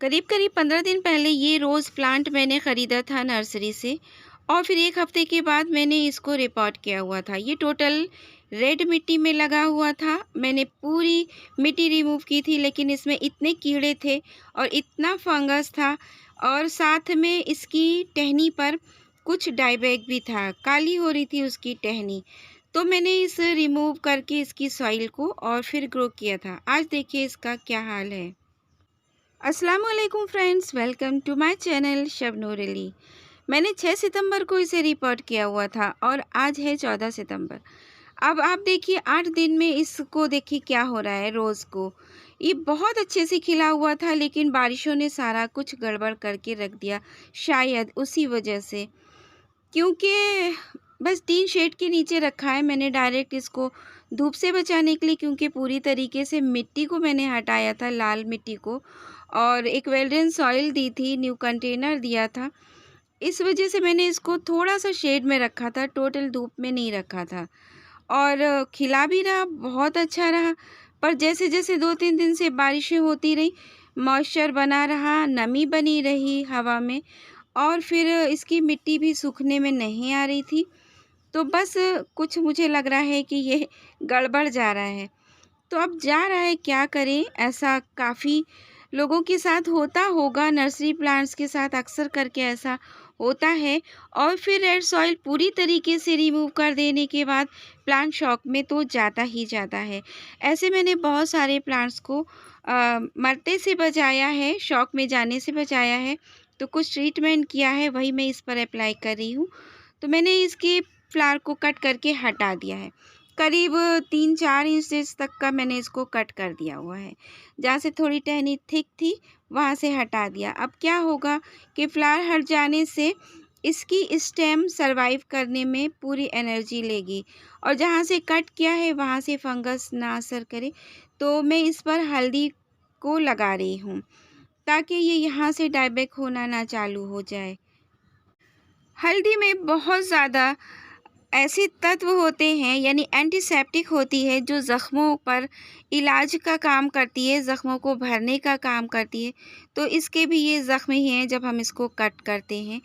करीब करीब 15 दिन पहले ये रोज़ प्लांट मैंने ख़रीदा था नर्सरी से और फिर 1 हफ़्ते के बाद मैंने इसको रिपोर्ट किया हुआ था। ये टोटल रेड मिट्टी में लगा हुआ था। मैंने पूरी मिट्टी रिमूव की थी, लेकिन इसमें इतने कीड़े थे और इतना फंगस था और साथ में इसकी टहनी पर कुछ डायबैक भी था, काली हो रही थी उसकी टहनी। तो मैंने इस रिमूव करके इसकी सॉइल को और फिर ग्रो किया था। आज देखिए इसका क्या हाल है। अस्सलामुअलैकुम friends, welcome to my channel Shabnoor Ali. मैंने 6 सितंबर को इसे रिपोर्ट किया हुआ था और आज है 14 सितंबर। अब आप देखिए 8 दिन में इसको देखिए क्या हो रहा है। रोज़ को ये बहुत अच्छे से खिला हुआ था, लेकिन बारिशों ने सारा कुछ गड़बड़ करके रख दिया, शायद उसी वजह से। क्योंकि बस टीन शेड के नीचे रखा है मैंने डायरेक्ट इसको धूप से बचाने के लिए, क्योंकि पूरी तरीके से मिट्टी को मैंने हटाया था, लाल मिट्टी को, और एक वेल्डन सॉइल दी थी, न्यू कंटेनर दिया था। इस वजह से मैंने इसको थोड़ा-सा शेड में रखा था, टोटल धूप में नहीं रखा था और खिला भी रहा, बहुत अच्छा रहा। पर जैसे-जैसे 2-3 दिन से बारिशें होती रहीं, मॉइस्चर बना रहा, नमी बनी रही हवा में और फिर इसकी मिट्टी भी सूखने में नहीं आ रही थी। तो बस कुछ मुझे लग रहा है कि ये गड़बड़ जा रहा है। तो अब जा रहा है, क्या करें? ऐसा काफ़ी लोगों के साथ होता होगा, नर्सरी प्लांट्स के साथ अक्सर करके ऐसा होता है। और फिर रेड सॉइल पूरी तरीके से रिमूव कर देने के बाद प्लांट शॉक में तो जाता ही जाता है। ऐसे मैंने बहुत सारे प्लांट्स को मरते से बचाया है, शॉक में जाने से बचाया है। तो कुछ ट्रीटमेंट किया है, वही मैं इस पर अप्लाई कर रही हूँ। तो मैंने इसके फ्लावर को कट करके हटा दिया है। करीब 3-4 इंचेस तक का मैंने इसको कट कर दिया हुआ है। जहाँ से थोड़ी टहनी थिक थी, वहाँ से हटा दिया। अब क्या होगा कि फ्लावर हट जाने से इसकी स्टेम सर्वाइव करने में पूरी एनर्जी लेगी और जहाँ से कट किया है वहाँ से फंगस ना असर करे। तो मैं इस पर हल्दी को लगा रही हूँ, ताकि ये यहाँ से डायबैक होना ना चालू हो जाए। हल्दी में बहुत ज़्यादा ऐसे तत्व होते हैं, यानी एंटीसेप्टिक होती है, जो ज़ख्मों पर इलाज का काम करती है, ज़ख्मों को भरने का काम करती है। तो इसके भी ये ज़ख्म ही हैं जब हम इसको कट करते हैं।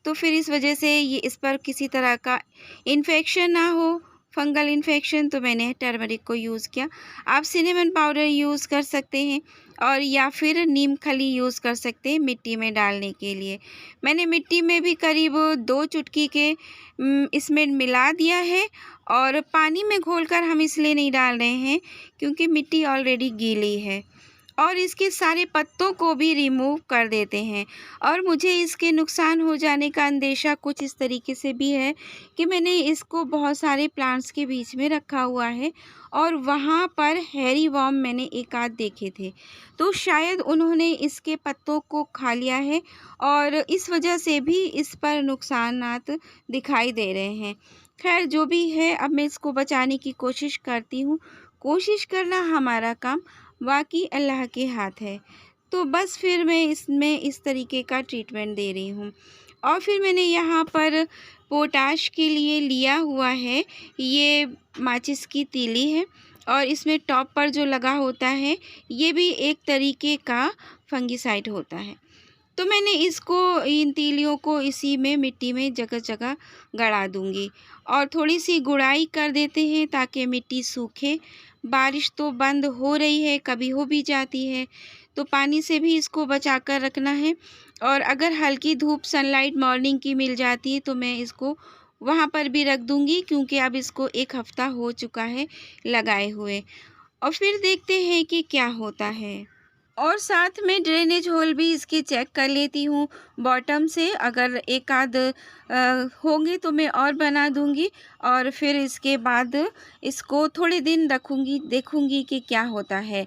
तो फिर इस वजह से ये इस पर किसी तरह का इन्फेक्शन ना हो, फंगल इन्फेक्शन, तो मैंने टर्मरिक को यूज़ किया। आप सिनेमन पाउडर यूज़ कर सकते हैं और या फिर नीम खली यूज़ कर सकते हैं मिट्टी में डालने के लिए। मैंने मिट्टी में भी करीब 2 चुटकी के इसमें मिला दिया है और पानी में घोलकर हम इसलिए नहीं डाल रहे हैं क्योंकि मिट्टी ऑलरेडी गीली है। और इसके सारे पत्तों को भी रिमूव कर देते हैं। और मुझे इसके नुकसान हो जाने का अंदेशा कुछ इस तरीके से भी है कि मैंने इसको बहुत सारे प्लांट्स के बीच में रखा हुआ है और वहाँ पर हैरी वॉर्म मैंने एक आध देखे थे, तो शायद उन्होंने इसके पत्तों को खा लिया है और इस वजह से भी इस पर नुकसानात दिखाई दे रहे हैं। खैर, जो भी है, अब मैं इसको बचाने की कोशिश करती हूँ। कोशिश करना हमारा काम, बाकी अल्लाह के हाथ है। तो बस फिर मैं इसमें इस तरीके का ट्रीटमेंट दे रही हूँ। और फिर मैंने यहाँ पर पोटाश के लिए लिया हुआ है, ये माचिस की तीली है और इसमें टॉप पर जो लगा होता है, ये भी एक तरीके का फंगिसाइड होता है। तो मैंने इसको, इन तीलियों को इसी में मिट्टी में जगह-जगह गड़ा दूँगी और थोड़ी-सी गुड़ाई कर देते हैं ताकि मिट्टी सूखे। बारिश तो बंद हो रही है, कभी हो भी जाती है, तो पानी से भी इसको बचा कर रखना है। और अगर हल्की धूप, सनलाइट मॉर्निंग की मिल जाती है, तो मैं इसको वहाँ पर भी रख दूँगी, क्योंकि अब इसको 1 हफ़्ता हो चुका है लगाए हुए। और फिर देखते हैं कि क्या होता है। और साथ में ड्रेनेज होल भी इसके चेक कर लेती हूँ बॉटम से, अगर एक आध होंगे तो मैं और बना दूँगी और फिर इसके बाद इसको थोड़े दिन रखूँगी, देखूँगी कि क्या होता है।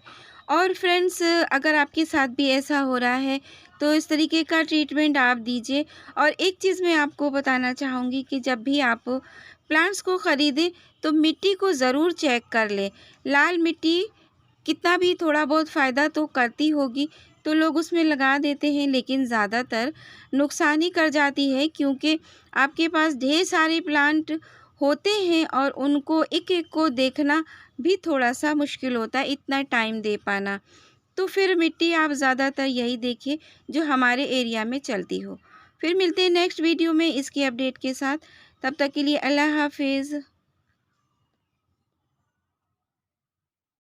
और फ्रेंड्स, अगर आपके साथ भी ऐसा हो रहा है तो इस तरीके का ट्रीटमेंट आप दीजिए। और एक चीज़ मैं आपको बताना चाहूँगी कि जब भी आप प्लांट्स को ख़रीदें तो मिट्टी को ज़रूर चेक कर लें। लाल मिट्टी कितना भी थोड़ा बहुत फ़ायदा तो करती होगी, तो लोग उसमें लगा देते हैं, लेकिन ज़्यादातर नुकसान ही कर जाती है, क्योंकि आपके पास ढेर सारे प्लांट होते हैं और उनको एक-एक को देखना भी थोड़ा-सा मुश्किल होता है, इतना टाइम दे पाना। तो फिर मिट्टी आप ज़्यादातर यही देखिए जो हमारे एरिया में चलती हो। फिर मिलते हैं नेक्स्ट वीडियो में इसकी अपडेट के साथ। तब तक के लिए अल्लाह हाफ़िज़।